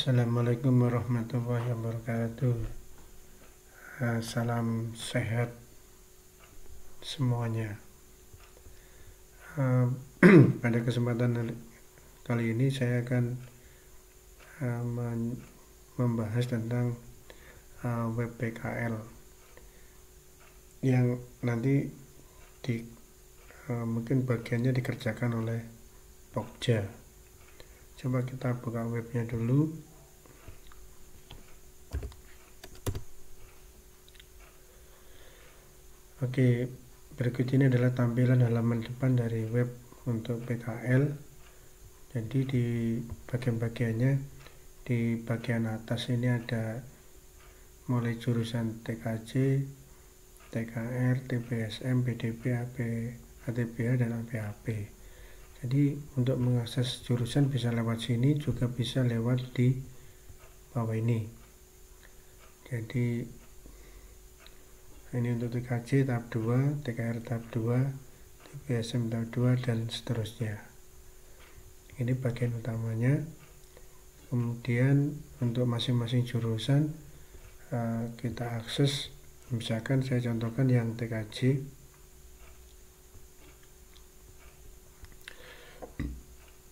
Assalamualaikum warahmatullahi wabarakatuh. Salam sehat semuanya. Pada kesempatan kali ini saya akan membahas tentang web PKL yang nanti mungkin bagiannya dikerjakan oleh Pokja. Coba kita buka webnya dulu. Oke, berikut ini adalah tampilan halaman depan dari web untuk PKL. Jadi di bagian-bagiannya, di bagian atas ini ada mulai jurusan TKJ, TKR, TPSM, PDP, ATBH, dan APAP. Jadi untuk mengakses jurusan bisa lewat sini, juga bisa lewat di bawah ini. Jadi ini untuk TKJ tahap 2, TKR tahap 2, TPSM tahap 2, dan seterusnya. Ini bagian utamanya. Kemudian untuk masing-masing jurusan kita akses. Misalkan saya contohkan yang TKJ.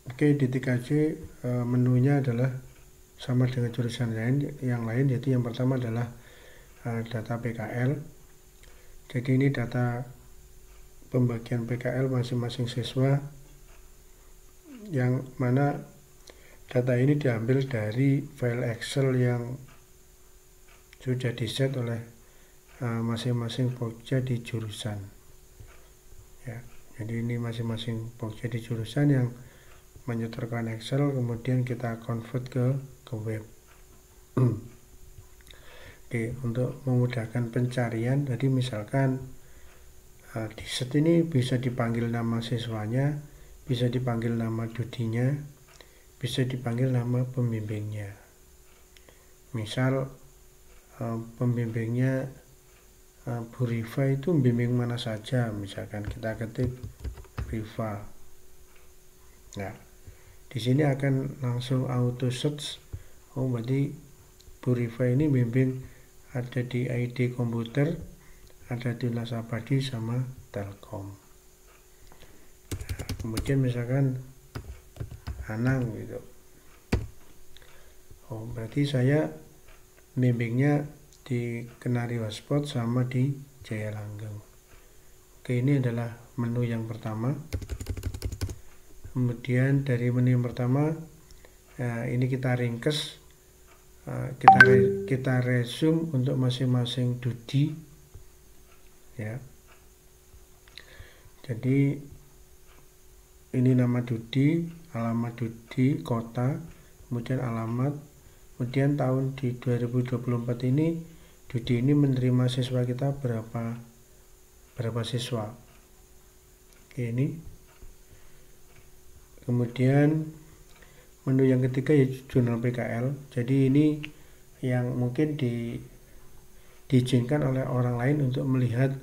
Oke, di TKJ menunya adalah sama dengan jurusan yang lain, yaitu yang pertama adalah data PKL. Jadi ini data pembagian PKL masing-masing siswa, yang mana data ini diambil dari file Excel yang sudah di-set oleh masing-masing Pokja di jurusan. Ya, jadi ini masing-masing Pokja di jurusan yang menyetorkan Excel, kemudian kita convert ke web. Oke, untuk memudahkan pencarian, jadi misalkan di set ini bisa dipanggil nama siswanya, bisa dipanggil nama dudinya, bisa dipanggil nama pembimbingnya. Misal pembimbingnya Bu Riva itu membimbing mana saja, misalkan kita ketik Riva. Nah, di sini akan langsung auto search. Oh, berarti Bu Riva ini bimbing ada di ID komputer, ada di Nasabadi sama Telkom. Nah, kemudian misalkan Anang gitu. Oh, berarti saya bimbingnya di Kenari Hotspot sama di Jaya Langgeng. Oke, ini adalah menu yang pertama. Kemudian dari menu yang pertama ini kita ringkes, kita resume untuk masing-masing dudi ya. Jadi ini nama dudi, alamat dudi, kota, kemudian alamat, kemudian tahun di 2024 ini dudi ini menerima siswa kita berapa siswa. Oke, ini. Kemudian menu yang ketiga ya jurnal PKL. Jadi ini yang mungkin diizinkan oleh orang lain untuk melihat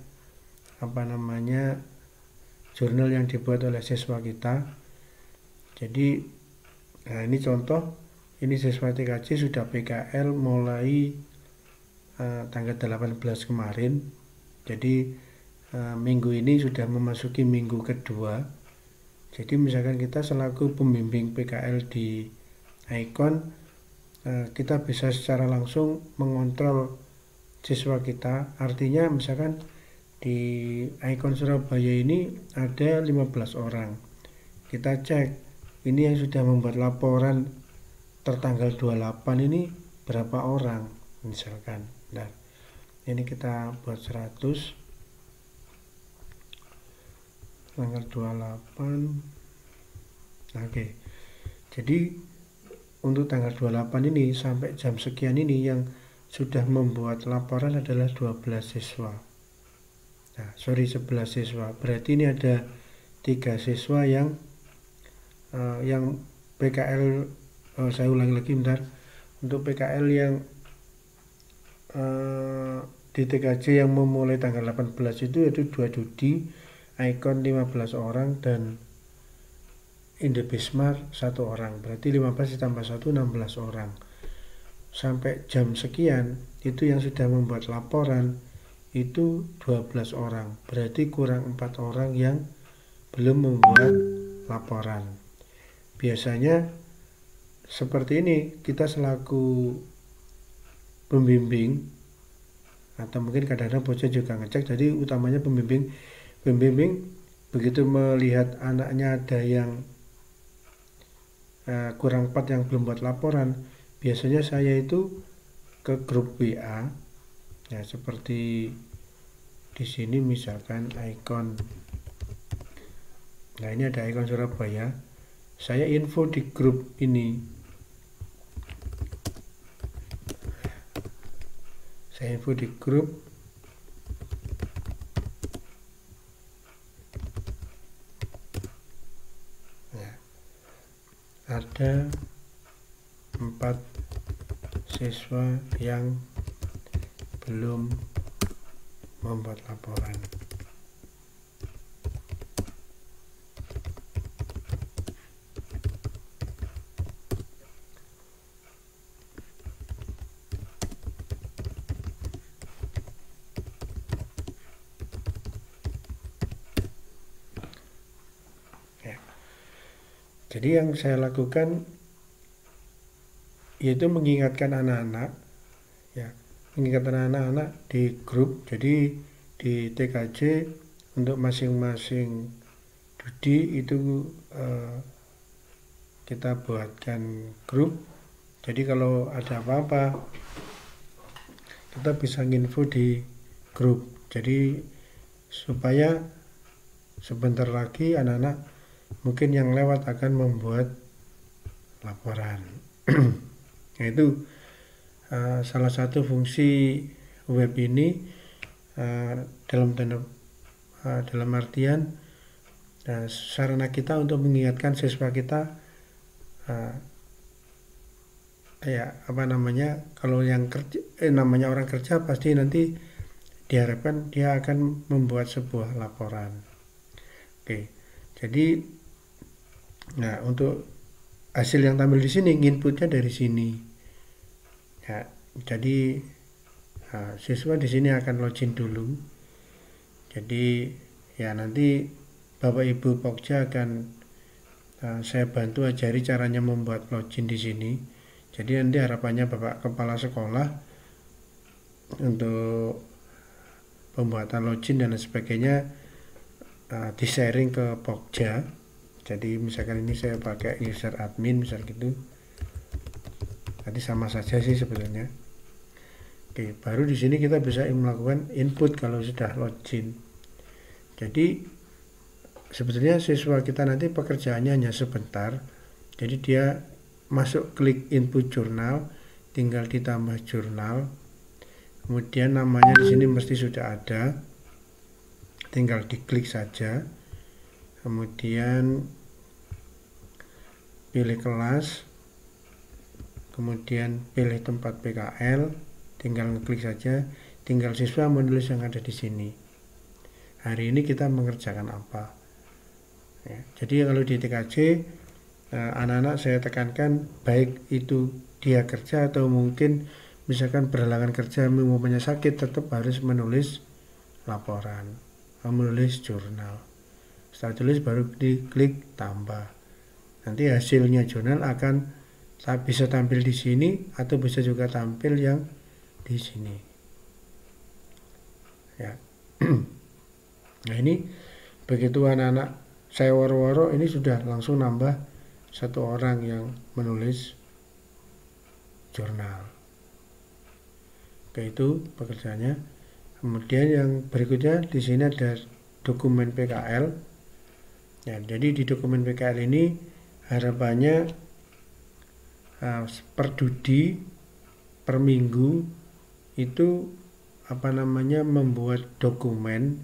jurnal yang dibuat oleh siswa kita. Jadi nah ini contoh, ini siswa TKJ sudah PKL mulai tanggal 18 kemarin. Jadi minggu ini sudah memasuki minggu kedua. Jadi misalkan kita selaku pembimbing PKL di Icon, kita bisa secara langsung mengontrol siswa kita. Artinya misalkan di Icon Surabaya ini ada 15 orang. Kita cek ini yang sudah membuat laporan tertanggal 28 ini berapa orang misalkan. Nah, ini kita buat 100 tanggal 28. Oke. Jadi untuk tanggal 28 ini sampai jam sekian ini yang sudah membuat laporan adalah 12 siswa. Nah, 11 siswa. Berarti ini ada 3 siswa yang PKL, saya ulangi lagi bentar. Untuk PKL yang di TKJ yang memulai tanggal 18 itu 2 dudi, Icon 15 orang, dan Indebismart 1 orang. Berarti 15 ditambah 1, 16 orang. sampai jam sekian itu yang sudah membuat laporan itu 12 orang, berarti kurang 4 orang yang belum membuat laporan. Biasanya seperti ini, kita selaku pembimbing atau mungkin kadang-kadang bocah juga ngecek, jadi utamanya pembimbing begitu melihat anaknya ada yang kurang 4 yang belum buat laporan, biasanya saya itu ke grup WA ya, seperti di sini misalkan ikon, nah ini ada ikon Surabaya, saya info di grup ini, saya info di grup ya, ada 4 siswa yang belum membuat laporan. Ya. Jadi yang saya lakukan yaitu mengingatkan anak-anak ya, mengingatkan anak-anak di grup. Jadi di TKJ untuk masing-masing studi itu kita buatkan grup, jadi kalau ada apa-apa kita bisa nginfo di grup, jadi supaya sebentar lagi anak-anak mungkin yang lewat akan membuat laporan. Nah, itu salah satu fungsi web ini dalam artian sarana kita untuk mengingatkan siswa kita kalau yang kerja namanya orang kerja pasti nanti diharapkan dia akan membuat sebuah laporan. Oke, jadi nah untuk hasil yang tampil di sini inputnya dari sini ya, jadi siswa di sini akan login dulu. Jadi ya nanti Bapak Ibu Pokja akan saya bantu ajari caranya membuat login di sini. Jadi nanti harapannya Bapak Kepala Sekolah untuk pembuatan login dan sebagainya di-sharing ke Pokja. Jadi misalkan ini saya pakai user admin misal gitu. Tadi sama saja sih sebetulnya. Oke, baru di sini kita bisa melakukan input kalau sudah login. Jadi sebetulnya siswa kita nanti pekerjaannya hanya sebentar. Jadi dia masuk klik input jurnal, tinggal ditambah jurnal. Kemudian namanya di sini mesti sudah ada. Tinggal diklik saja. Kemudian pilih kelas. Kemudian pilih tempat PKL, tinggal ngeklik saja, tinggal siswa menulis yang ada di sini. Hari ini kita mengerjakan apa? Ya, jadi kalau di TKJ anak-anak saya tekankan baik itu dia kerja atau mungkin misalkan berhalangan kerja, umumnya sakit, tetap harus menulis laporan, menulis jurnal. Setelah tulis baru diklik tambah. Nanti hasilnya jurnal akan bisa tampil di sini atau bisa juga tampil yang di sini. Ya. Nah ini begitu anak-anak saya waro-waro ini sudah langsung nambah 1 orang yang menulis jurnal. Oke, itu pekerjaannya. Kemudian yang berikutnya di sini ada dokumen PKL. Ya, jadi di dokumen PKL ini harapannya per dudi per minggu itu membuat dokumen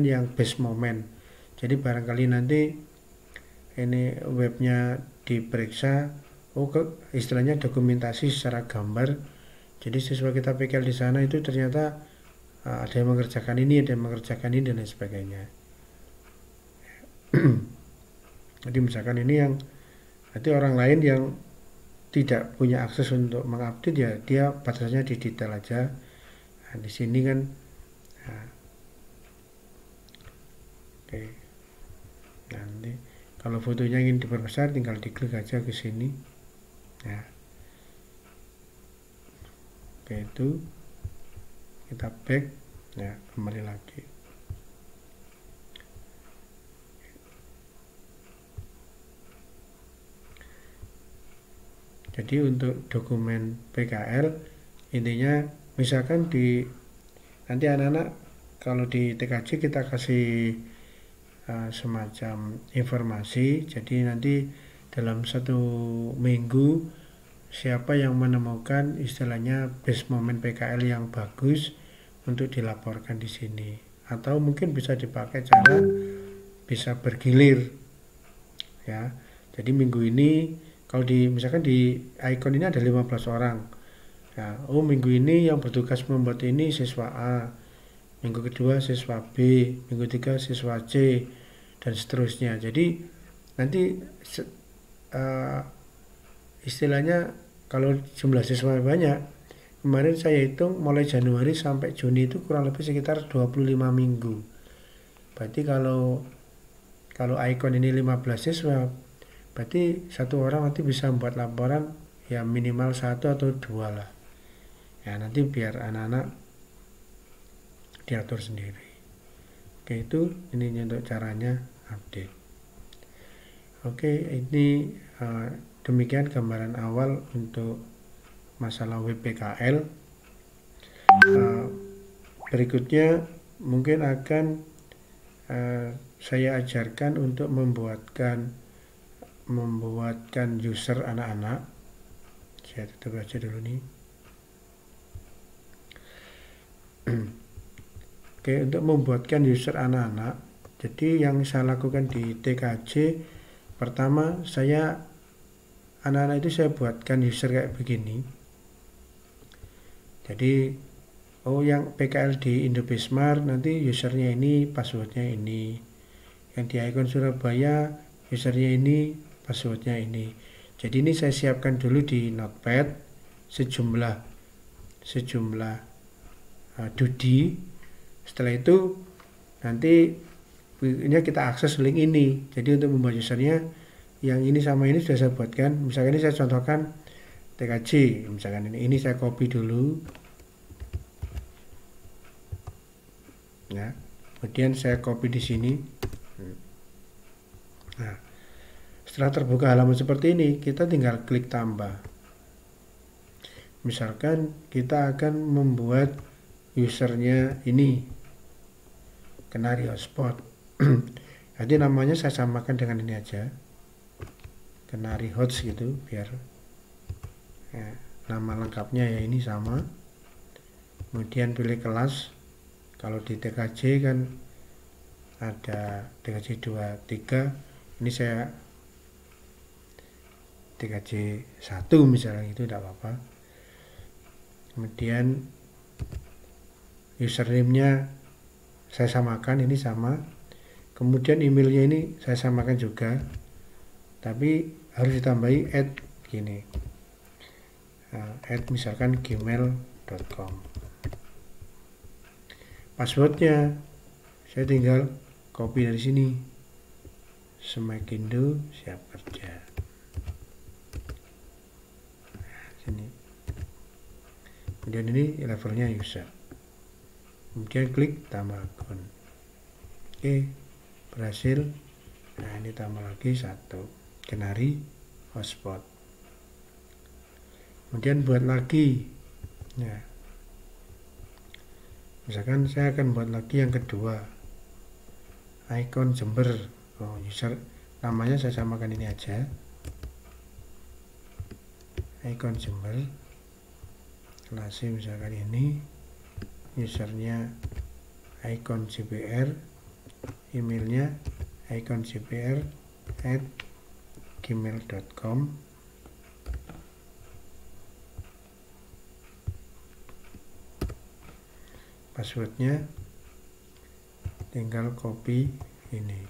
yang base moment. Jadi barangkali nanti ini webnya diperiksa, istilahnya dokumentasi secara gambar. Jadi siswa kita PKL di sana itu ternyata ada yang mengerjakan ini, ada yang mengerjakan ini dan lain sebagainya. Jadi misalkan ini yang nanti orang lain yang tidak punya akses untuk mengupdate, ya dia batasnya di detail aja. Nah, di sini kan oke. Nanti kalau fotonya ingin diperbesar tinggal diklik aja ke sini. Ya. Oke, itu kita back, ya kembali lagi. Jadi untuk dokumen PKL intinya misalkan nanti anak-anak kalau di TKJ kita kasih semacam informasi, jadi nanti dalam 1 minggu siapa yang menemukan istilahnya base moment PKL yang bagus untuk dilaporkan di sini, atau mungkin bisa dipakai cara bisa bergilir ya. Jadi minggu ini kalau misalkan di icon ini ada 15 orang ya, minggu ini yang bertugas membuat ini siswa A, minggu kedua siswa B, minggu ketiga siswa C, dan seterusnya. Jadi nanti istilahnya kalau jumlah siswa banyak, kemarin saya hitung mulai Januari sampai Juni itu kurang lebih sekitar 25 minggu. Berarti kalau icon ini 15 siswa, berarti satu orang nanti bisa membuat laporan ya minimal 1 atau 2 lah. Ya nanti biar anak-anak diatur sendiri. Oke, itu ini untuk caranya update. Oke, ini demikian gambaran awal untuk masalah WPKL. Berikutnya mungkin akan saya ajarkan untuk membuatkan user anak-anak. Saya tutup aja dulu nih. Oke, untuk membuatkan user anak-anak, jadi yang saya lakukan di TKJ, pertama anak-anak itu saya buatkan user kayak begini. Jadi yang PKL di Indobismart nanti usernya ini, passwordnya ini. Yang di Icon Surabaya usernya ini, passwordnya ini. Jadi ini saya siapkan dulu di Notepad sejumlah Dudi. Setelah itu nanti ini kita akses link ini. Jadi untuk membuat usernya yang ini sama ini sudah saya buatkan. Misalkan ini saya contohkan TKJ, misalkan ini saya copy dulu ya, kemudian saya copy di sini. Nah, setelah terbuka halaman seperti ini, kita tinggal klik tambah. Misalkan kita akan membuat usernya ini Kenari Hotspot. Jadi namanya saya samakan dengan ini aja, Kenari Hots gitu, biar ya, nama lengkapnya ya ini sama. Kemudian pilih kelas. Kalau di TKJ kan ada TKJ 2, 3. Ini saya TKJ 1 misalnya, itu tidak apa-apa. Kemudian username-nya saya samakan, ini sama. Kemudian emailnya ini saya samakan juga, tapi harus ditambahi gini, misalkan gmail.com. Passwordnya saya tinggal copy dari sini, Semakindo siap kerja. Sini. Kemudian ini levelnya user. Kemudian klik tambah akun. Oke, berhasil. Nah, ini tambah lagi 1, Kenari Hotspot. Kemudian buat lagi. Ya. Misalkan saya akan buat lagi yang kedua, Icon Jember. User namanya saya samakan ini aja, Icon Jember. Kelasnya misalkan ini, usernya Icon JPR, emailnya icon.jpr@gmail.com. Passwordnya tinggal copy ini.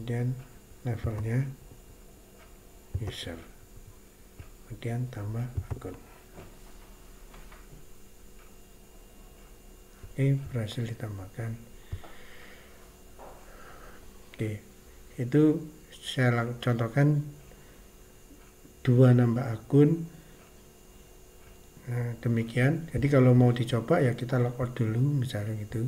kemudian levelnya user, kemudian tambah akun. Oke, berhasil ditambahkan. Oke, itu saya contohkan 2 nambah akun. Nah, demikian. Jadi kalau mau dicoba ya kita logout dulu misalnya gitu.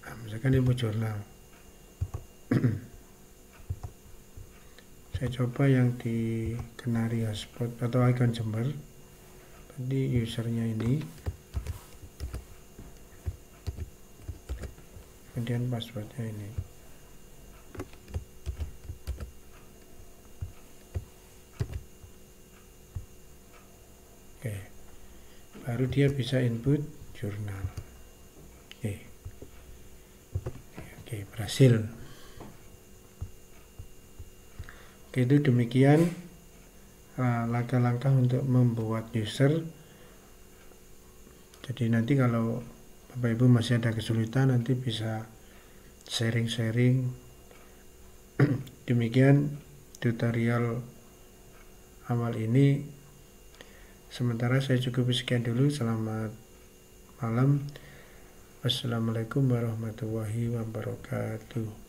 Nah, misalkan info jurnal. Saya coba yang di Kenari Hotspot atau icon Jember. Tadi usernya ini, kemudian passwordnya ini. Oke, baru dia bisa input jurnal. Oke, berhasil. Oke, itu demikian langkah-langkah untuk membuat user. Jadi nanti kalau Bapak Ibu masih ada kesulitan, nanti bisa sharing-sharing. Demikian tutorial awal ini. Sementara saya cukup sekian dulu. Selamat malam. Wassalamualaikum warahmatullahi wabarakatuh.